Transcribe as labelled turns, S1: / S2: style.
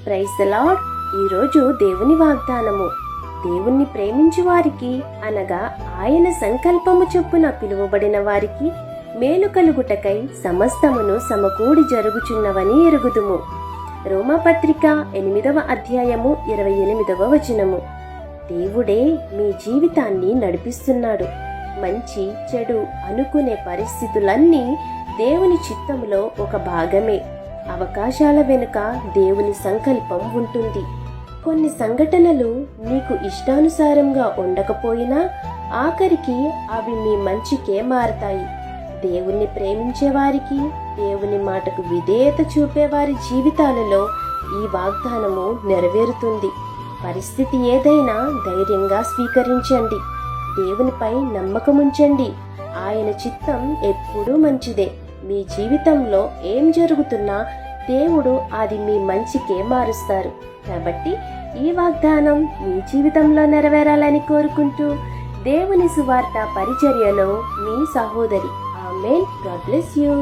S1: Praise the lord. ఈరోజు దేవుని వాగ్దానము. దేవుణ్ణి ప్రేమించు వారికి అనగా ఆయన సంకల్పము చొప్పున పిలువబడిన వారికి మేలు కలుగుటకై సమస్తమును సమకూడి జరుగుచున్నవని ఎరుగుదుము. రోమాపత్రిక 8వ అధ్యాయము 28వ వచనము. దేవుడే మీ జీవితాన్ని నడిపిస్తున్నాడు. మంచి చెడు అనుకునే పరిస్థితులన్నీ దేవుని చిత్తములో ఒక భాగమే. అవకాశాల వెనుక దేవుని సంకల్పం ఉంటుంది. కొన్ని సంఘటనలు నీకు ఇష్టానుసారంగా ఉండకపోయినా ఆఖరికి అవి మీ మంచికే మారతాయి. దేవుణ్ణి ప్రేమించే వారికి, దేవుని మాటకు విధేయత చూపేవారి జీవితాలలో ఈ వాగ్దానము నెరవేరుతుంది. పరిస్థితి ఏదైనా ధైర్యంగా స్వీకరించండి. దేవునిపై నమ్మకముంచండి. ఆయన చిత్తం ఎప్పుడూ మంచిదే. మీ జీవితంలో ఏం జరుగుతున్నా దేవుడు అది మీ మంచికే మారుస్తారు. కాబట్టి ఈ వాగ్దానం మీ జీవితంలో నెరవేరాలని కోరుకుంటూ దేవుని సువార్త పరిచర్యలో మీ సహోదరి. ఆమేన్. God bless you.